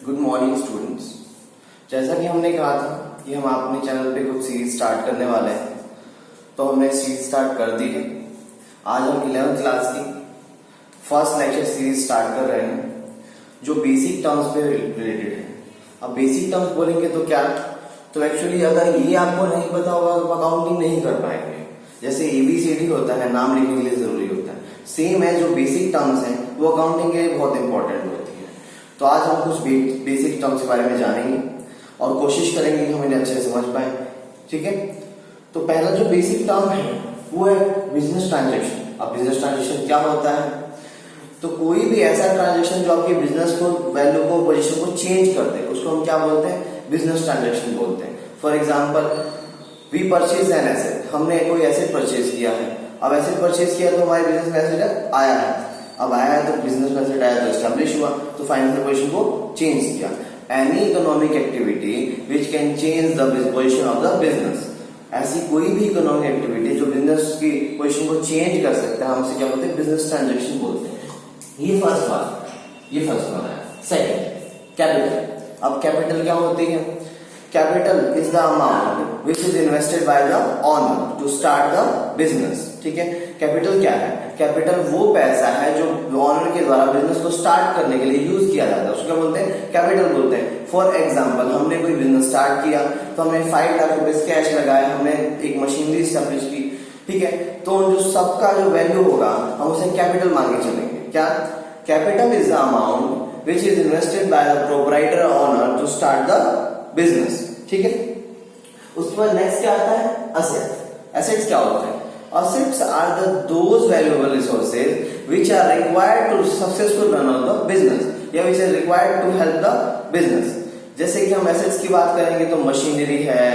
Good morning students. जैसा कि हमने कहा था कि हम अपने चैनल पे कुछ सीरीज स्टार्ट करने वाले हैं, तो हमने सीरीज स्टार्ट कर दी है। आज हम 11th क्लास की फर्स्ट लेक्चर सीरीज स्टार्ट कर रहे हैं जो बेसिक टर्म्स पे रिलेटेड है। अब बेसिक टर्म्स बोलेंगे तो क्या, तो एक्चुअली अगर ये आपको नहीं पता होगा तो अकाउंटिंग नहीं कर पाएंगे। जैसे ABCD होता है, नाम लिखने के लिए जरूरी होता है, सेम है जो बेसिक टर्म्स हैं वो अकाउंटिंग के लिए बहुत इंपॉर्टेंट होती है। तो आज हम कुछ बेसिक टर्म्स के बारे में जानेंगे और कोशिश करेंगे कि हम इन्हें अच्छे से समझ पाए। ठीक है, तो पहला जो बेसिक टर्म है वो है बिजनेस ट्रांजैक्शन। अब बिजनेस ट्रांजैक्शन क्या होता है, तो कोई भी ऐसा ट्रांजैक्शन जो आपके बिजनेस को, वैल्यू को, पोजीशन को चेंज कर दे, उसको हम क्या बोलते हैं, बिजनेस ट्रांजैक्शन बोलते हैं। For example, we purchase an asset, हमने कोई एसेट परचेज किया है। अब एसेट परचेज किया तो हमारे बिजनेस में एसेट आया है। अब आया है तो बिजनेस में एसेट आया तो एस्टैब्लिश हुआ, तो फाइनेंशियल पोजीशन को चेंज किया। Any economic activity which can change the position of the business, ऐसी कोई भी इकोनॉमिक एक्टिविटी जो बिजनेस की पोजीशन को चेंज कर सकता है, हम उसे क्या बोलते हैं, बिजनेस ट्रांजैक्शन बोलते हैं। ये फर्स्ट बात है। Second, capital. अब कैपिटल क्या होती है, capital is the amount which is invested by the owner to start the business. ठीक है, कैपिटल क्या है, कैपिटल वो पैसा है जो ओनर के द्वारा बिजनेस को स्टार्ट करने के लिए यूज किया जाता है, उसको क्या बोलते हैं, कैपिटल बोलते हैं। फॉर एग्जांपल, हमने कोई बिजनेस स्टार्ट किया तो हमने 5 लाख रुपए कैश लगाए, हमने एक मशीनरी स्टैब्लिश की। ठीक है, तो जो सबका जो वैल्यू होगा हम उसे कैपिटल मान के चलेंगे। क्या, capital is the amount which is invested by the proprietor owner to start the business. ठीक है, उसके बाद नेक्स्ट क्या आता है, असेट। एसेट्स क्या होते हैं, assets are those valuable resources which are required to successful run of the business या which are required to help the business। जैसे कि हम assets की बात करेंगे तो मशीनरी है,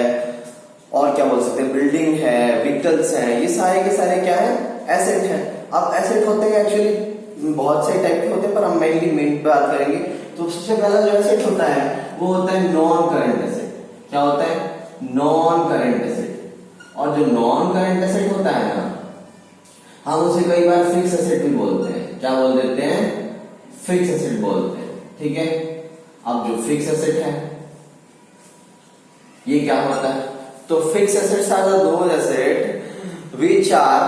और क्या बोल सकते हैं, बिल्डिंग है, व्हीकल्स हैं, ये सारे के सारे क्या है, एसेट है। अब एसेट होते हैं एक्चुअली बहुत से टाइप के होते हैं, पर हम मेनली मेन पे बात करेंगे। तो सबसे पहला जो एसेट होता है वो होता है नॉन करंट एसेट। क्या होता है, नॉन करंट एसेट। और जो नॉन करंट एसेट होता है ना, हम उसे कई बार फिक्स एसेट भी बोलते हैं। क्या बोल देते हैं, फिक्स एसेट बोलते हैं। ठीक है, अब जो फिक्स एसेट है ये क्या होता है, तो fix assets are those asset which are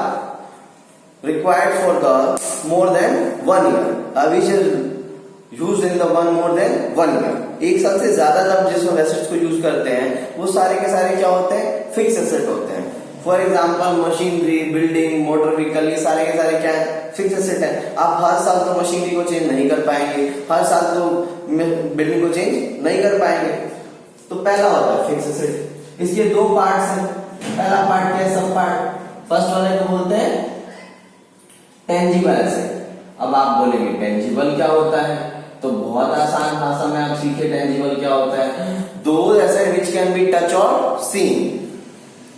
required for the more than 1 year, which is used in the more than 1 year. एक साल से ज्यादा जब जिस एसेट्स को यूज करते हैं वो सारे के सारे क्या होते हैं, फिक्स एसेट होते हैं। For example, machinery, building, motor vehicle, ये सारे के सारे क्या है, फिक्स एसेट है। आप हर साल तो मशीनरी को चेंज नहीं कर पाएंगे, हर साल तो बिल्डिंग को चेंज नहीं कर पाएंगे। तो पहला होता है फिक्स एसेट। इसके 2 पार्ट्स हैं। पहला पार्ट क्या है, सब पार्ट। फर्स्ट वाले को बोलते हैं टेंजिबल एसेट। अब आप बोलेंगे टेंजिबल क्या होता है, तो बहुत आसान भाषा में आप सीखे टेंजिबल क्या होता है, those asset which can be touch और seen.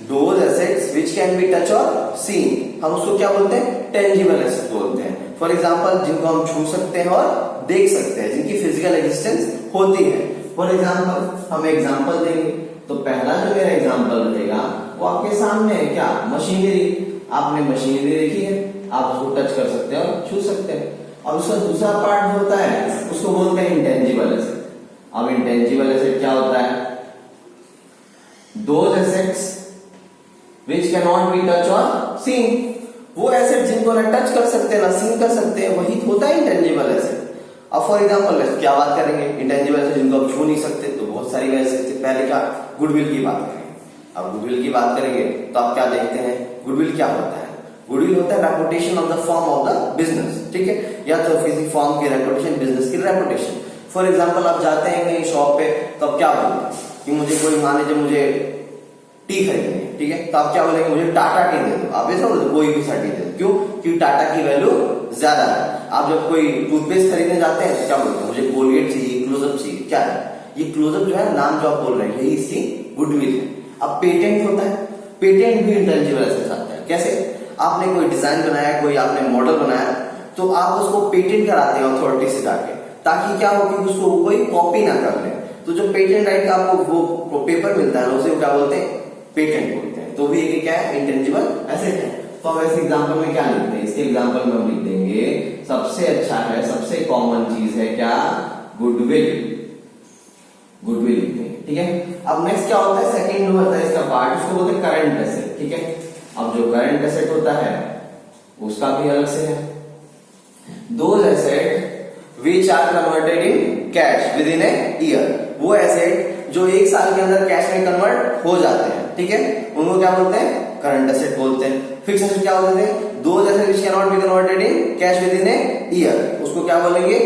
Those assets which can be touch और सीन, हम उसको क्या बोलते हैं, टेंजिबल एसेट बोलते हैं। फॉर एग्जांपल, जिनको हम छू सकते हैं और देख सकते हैं, जिनकी फिजिकल एग्जिस्टेंस होती है। फॉर एग्जांपल, हम एग्जांपल देंगे तो पहला जो मेरा एग्जांपल रहेगा वो आपके सामने है, क्या, मशीनरी। आपने मशीनरी देखी है, आप उसको टच कर सकते हैं और छू सकते हैं। और उसका दूसरा पार्ट जो होता है उसको बोलते हैं इंटेंजिबल एसेट। अब इंटेंजिबल एसेट क्या होता है, those assets which can not be touch और सीन। वो एसेट जिनको ना टच कर सकते हैं ना सीन कर सकते हैं, वही होता है इंटेंजिबल एसेट। अब फॉर एग्जांपल क्या बात करेंगे, इंटेंजिबल एसेट जिनको आप छू नहीं सकते, तो बहुत सारी एसेट से पहले क्या, गुडविल की बात करेंगे। अब गुडविल की बात करेंगे तो आप क्या देखते हैं, गुडविल क्या होता है, गुडविल होता है reputation of the firm of the business. ठीक है, या तो किसी फर्म की रेपुटेशन, बिजनेस की रेपुटेशन। फॉर एग्जांपल, आप जाते हैं कहीं शॉप पे तो आप क्या बोलते हैं कि मुझे कोई, मान लीजिए मुझे टी खरीदनी है। ठीक है, तो आप क्या बोलेंगे, मुझे टाटा टी दे दो। आप ऐसा बोलते, कोई भी सा टी दे दो। क्यों, क्योंकि टाटा की वैल्यू ज्यादा है। आप जब कोई टूथपेस्ट खरीदने जाते हैं तो क्या बोलते हैं, मुझे कोलगेट चाहिए, क्लोजअप चाहिए। क्या है ये क्लोजअप, जो है नाम जो आप बोल रहे हैं, यही इसकी गुडविल है। अब पेटेंट होता है, पेटेंट भी इंटेंजिबल एसेट आता है। कैसे, आपने कोई डिजाइन बनाया, कोई आपने मॉडल बनाया, तो आप उसको पेटेंट कराते हैं अथॉरिटी से जाके, ताकि क्या हो कि उसको कोई कॉपी ना कर ले। तो जो पेटेंट राइट का आपको वो पेपर मिलता है उसे क्या बोलते हैं, पेटेंट बोलते हैं। तो भी ये क्या है, इंटेंजिबल एसेट है। तो हम ऐसे एग्जांपल में क्या लिखते हैं, इसके एग्जांपल में हम लिख देंगे सबसे अच्छा है, सबसे कॉमन चीज है क्या, गुडविल। गुडविल लिखते हैं, ठीक है। अब नेक्स्ट क्या होता है, सेकंड जो होता है इसका पार्ट, उसको बोलते हैं करंट एसेट, ठीक है। अब जो करंट एसेट होता है उसका भी अलग से है। Those asset which are converted in cash within a year, वो एसेट जो एक साल के अंदर कैश में कन्वर्ट हो जाते हैं, ठीक है, उनको क्या बोलते हैं, करंट एसेट बोलते हैं। फिक्स एसेट क्या बोलते हैं, those asset which can not be converted in cash within a year, उसको क्या बोलेंगे,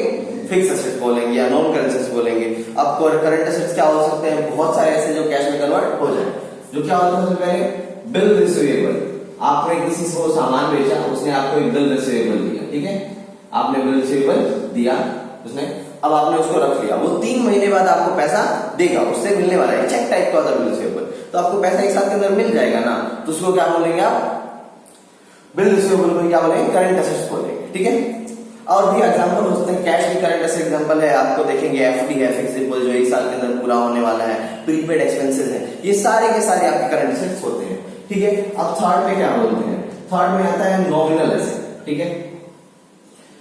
फिक्स एसेट बोलेंगे या नॉन करंट एसेट्स बोलेंगे। अब करंट एसेट्स क्या हो सकते हैं, बहुत सारे ऐसे जो कैश में कन्वर्ट हो जाए। जो क्या होता है सबसे पहले बिल रिसीवेबल, आपने किसी को सामान बेचा, उसने आपको एक बिल रिसीवेबल दिया, ठीक है, आपने बिल रिसीवेबल दिया उसने, अब आपने उसको रख लिया, वो 3 महीने बाद आपको पैसा देगा, उससे मिलने वाला है, चेक टाइप का होता है बिल रिसीवेबल, तो आपको पैसा एक साल के अंदर मिल जाएगा ना, तो उसको क्या बोलेंगे आप, बिल रिसीवेबल को क्या बोलेंगे, करंट एसेट्स बोलेंगे, ठीक है। और भी एग्जांपल हो सकते हैं, कैश की करंट एसेट एग्जांपल है, आपको देखेंगे एफडी है, फिक्स डिपॉजिट जो एक साल के अंदर पूरा होने वाला है, प्रीपेड एक्सपेंसेस है, ये सारे के सारे आपके करंट एसेट्स होते हैं, ठीक है। अब थर्ड में क्या बोलते हैं, थर्ड में आता है नॉमिनल एसेट, ठीक है।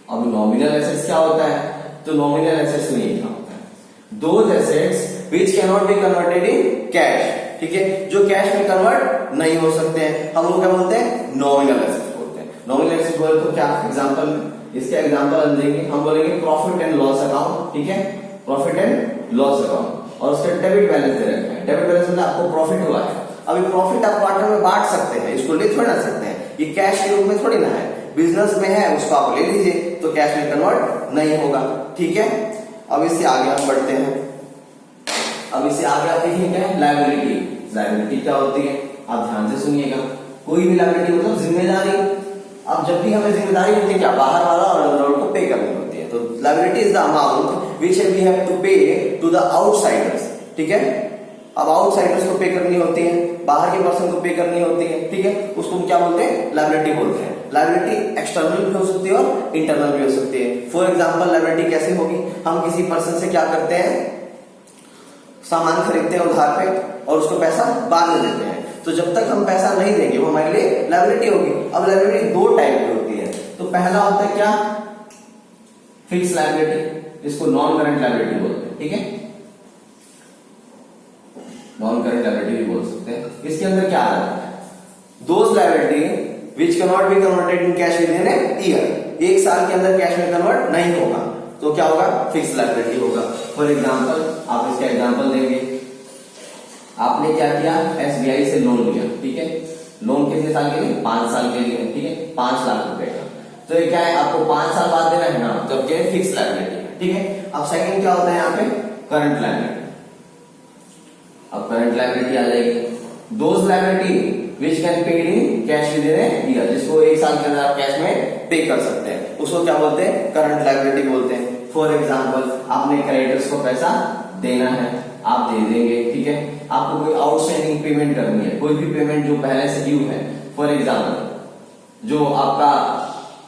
अब नॉमिनल एसेट्स क्या होता है, तो नॉमिनल एसेट्स में क्या होता है, those assets which can not be converted in cash, ठीक है, जो कैश में कन्वर्ट नहीं हो सकते हैं, हम लोग क्या बोलते हैं, नॉमिनल एसेट्स बोलते हैं। नॉमिनल एसेट्स बोले तो क्या एग्जांपल, इसके एग्जांपल हम देंगे, हम बोलेंगे प्रॉफिट एंड लॉस अकाउंट, ठीक है, प्रॉफिट एंड लॉस अकाउंट, और उसका डेबिट बैलेंस दे रखा है, डेबिट बैलेंस मतलब आपको प्रॉफिट हुआ है, अभी प्रॉफिट आप क्वार्टर में बांट सकते हैं, इसको ले थोड़ी ना सकते हैं, ये कैश के रूप में थोड़ी ना है, बिजनेस में है, उसको आप ले लीजिए, तो कैश में कन्वर्ट नहीं होगा, ठीक है। अब इससे आगे हम बढ़ते हैं, अब इससे आगे आप देखिए क्या है, लायबिलिटी। लायबिलिटी क्या होती है, आप ध्यान से सुनिएगा, कोई भी लायबिलिटी मतलब जिम्मेदारी, अब जब भी हमें जिम्मेदारी होती है क्या, बाहर वाला और लैंडलॉर्ड को पे करनी होती है, तो liability is the amount which we have to pay to the outsiders, ठीक है। अब आउटसाइडर्स को पे करनी होती है, बाहर के पर्सन को पे करनी होती है, ठीक है, उसको हम क्या बोलते हैं, लायबिलिटी बोलते हैं। लायबिलिटी एक्सटर्नल भी हो सकती है और इंटरनल भी हो सकती है। फॉर एग्जाम्पल लायबिलिटी कैसे होगी, हम किसी पर्सन से क्या करते हैं, सामान खरीदते हैं उधार पे और उसको पैसा बाद में देते हैं, तो जब तक हम पैसा नहीं देंगे वो हमारे लिए लायबिलिटी होगी। अब लायबिलिटी 2 टाइप की होती है, तो पहला होता है क्या, फिक्स लायबिलिटी, इसको नॉन करंट लायबिलिटी बोलते हैं, ठीक है, नॉन करंट लायबिलिटी भी बोल सकते हैं। इसके अंदर क्या आता है, those liability which can not be converted in cash within a year, एक साल के अंदर कैश में कन्वर्ट नहीं होगा, तो क्या होगा, फिक्स लायबिलिटी होगा। फॉर एग्जाम्पल आप इसका एग्जाम्पल देंगे, आपने क्या किया, एसबीआई से लोन लिया, ठीक है, लोन कितने साल के लिए, 5 साल के लिए, ठीक है, 5 लाख रुपए का, तो ये क्या है, आपको 5 साल बाद देना है ना, तो क्या है, फिक्स लायबिलिटी, ठीक है। अब सेकंड क्या होता है यहाँ पे, करंट लायबिलिटी। अब करंट लायबिलिटी आ जाएगी, those liability which can paid in cash within a year, जिसको एक साल के अंदर आप कैश में पे कर सकते हैं, उसको क्या बोलते हैं, करंट लायबिलिटी बोलते हैं। फॉर एग्जाम्पल आपने क्रेडिटर्स को पैसा देना है, आप दे देंगे, ठीक है, आपको कोई आउटस्टैंडिंग पेमेंट करनी है, कोई भी पेमेंट जो पहले से ड्यू है, फॉर एग्जाम्पल जो आपका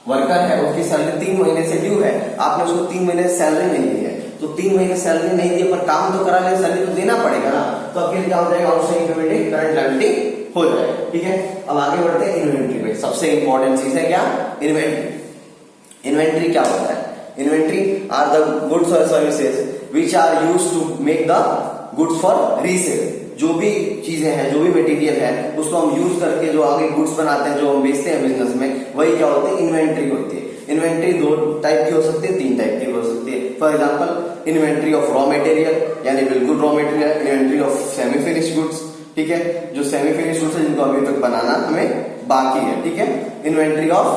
वर्कर है उसकी सैलरी 3 महीने से ड्यू है, आपने उसको 3 महीने से सैलरी नहीं दी है, तो 3 महीने सैलरी नहीं दी पर काम तो करा ले, सैलरी तो देना पड़ेगा ना, तो आपके क्या हो जाएगा, आउटस्टैंडिंग पेमेंट करंट लायबिलिटी हो जाएगा, ठीक है। अब आगे बढ़ते हैं इन्वेंट्री पे, सबसे इंपॉर्टेंट चीज है क्या, इन्वेंट्री। इन्वेंट्री क्या होता है, इन्वेंट्री आर द गुड्स और services which are used to make the goods for resale, जो भी चीजें हैं, जो भी मटेरियल है, उसको हम यूज करके जो आगे गुड्स बनाते हैं, जो हम बेचते हैं बिजनेस में, वही क्या होती है, इन्वेंट्री होती है। इन्वेंट्री 2 टाइप की हो सकती है, 3 टाइप की हो सकती है। For example inventory of raw material, यानी बिल्कुल raw material, inventory of semi finish goods, ठीक है, जो सेमी फिनिश गुड्स है जिनको अभी तक बनाना हमें बाकी है, ठीक है। Inventory of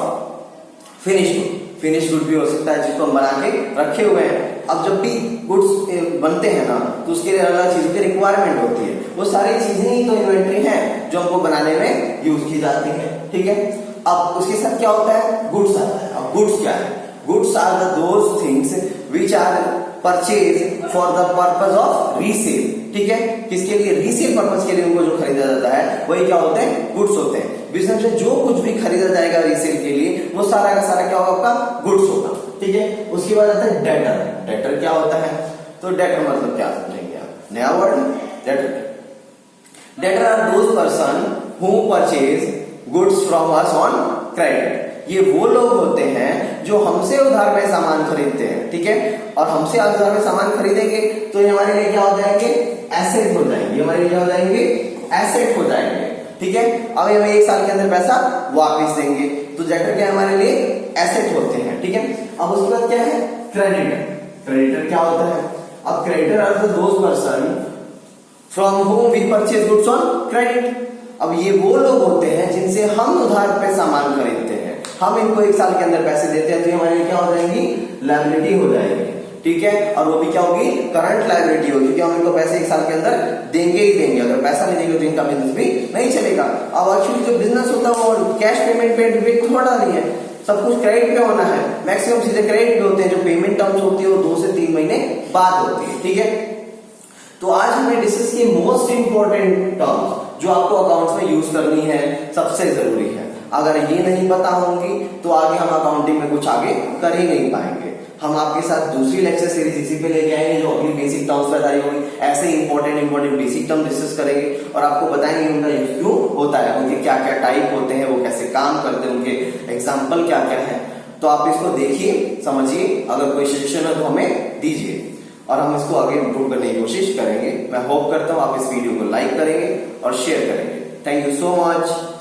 finish good, finish good भी हो सकता है जिसको हम बना के रखे हुए हैं। अब जब भी गुड्स बनते हैं ना, तो उसके लिए अलग चीजों की रिक्वायरमेंट होती है, वो सारी चीजें ही तो इन्वेंट्री है जो हमको बनाने में यूज की जाती है, ठीक है। अब उसके साथ क्या होता है, गुड्स आता है। अब गुड्स क्या है, goods are the those things which are purchase for the purpose of resale, ठीक है, किसके लिए, रीसेल पर्पज के लिए उनको जो खरीदा जाता है वही क्या होते हैं, गुड्स होते हैं। बिजनेस में जो कुछ भी खरीदा जाएगा रीसेल के लिए वो सारा का सारा क्या होगा, आपका गुड्स होगा, ठीक है। उसके बाद आता है डेटर। डेटर क्या होता है, तो डेटर मतलब क्या समझेंगे आप, नया word, debtor. Debtor are those person who purchase goods from us on credit, ये वो लोग होते हैं जो हमसे उधार में सामान खरीदते हैं, ठीक है। और हमसे उधार में सामान खरीदेंगे तो ये हमारे लिए क्या हो जाएंगे, एसेट हो जाएंगे, हमारे लिए क्या हो जाएंगे, एसेट हो जाएंगे, ठीक है। अब ये हमें 1 साल के अंदर पैसा वापस देंगे, तो डेटर क्या हमारे लिए एसेट होते हैं, ठीक है। अब उसके बाद क्या है, क्रेडिटर। क्रेडिटर क्या होता है, अब creditor are those person from whom we purchase goods on credit. अब ये वो लोग होते हैं जिनसे हम उधार पे सामान खरीदते हैं, हम इनको 1 साल के अंदर पैसे देते हैं, तो ये हमारे लिए क्या हो जाएंगी, लायबिलिटी हो जाएगी, ठीक है। और वो भी क्या होगी, करंट लायबिलिटी होगी, क्योंकि हम इनको पैसे 1 साल के अंदर देंगे ही देंगे, अगर पैसा नहीं देंगे तो इनका बिजनेस भी नहीं चलेगा। अब एक्चुअली जो बिजनेस होता है वो कैश पेमेंट पे डिपेंड थोड़ा नहीं है, सब कुछ क्रेडिट पे होना है, मैक्सिमम चीजें क्रेडिट पे होते हैं, जो पेमेंट टर्म्स होती है वो 2 से 3 महीने बाद होती है, ठीक है। तो आज हमने डिस्कस की मोस्ट इंपॉर्टेंट टर्म्स जो आपको अकाउंट्स में यूज करनी है, सबसे जरूरी है। अगर ये नहीं पता होंगी तो आगे हम अकाउंटिंग में कुछ आगे कर ही नहीं पाएंगे। हम आपके साथ दूसरी लेक्चर सीरीज इसी पे लेके आएंगे जो अपनी बेसिक टर्म्स बताई होगी, ऐसे इंपॉर्टेंट बेसिक टर्म डिस्कस करेंगे और आपको बताएंगे उनका यूज क्यों होता है, उनके क्या क्या टाइप होते हैं, वो कैसे काम करते हैं, उनके एग्जाम्पल क्या क्या है। तो आप इसको देखिए, समझिए, अगर कोई सजेशन है तो हमें दीजिए और हम इसको आगे इम्प्रूव करने की कोशिश करेंगे। मैं होप करता हूं आप इस वीडियो को लाइक करेंगे और शेयर करेंगे। Thank you so much.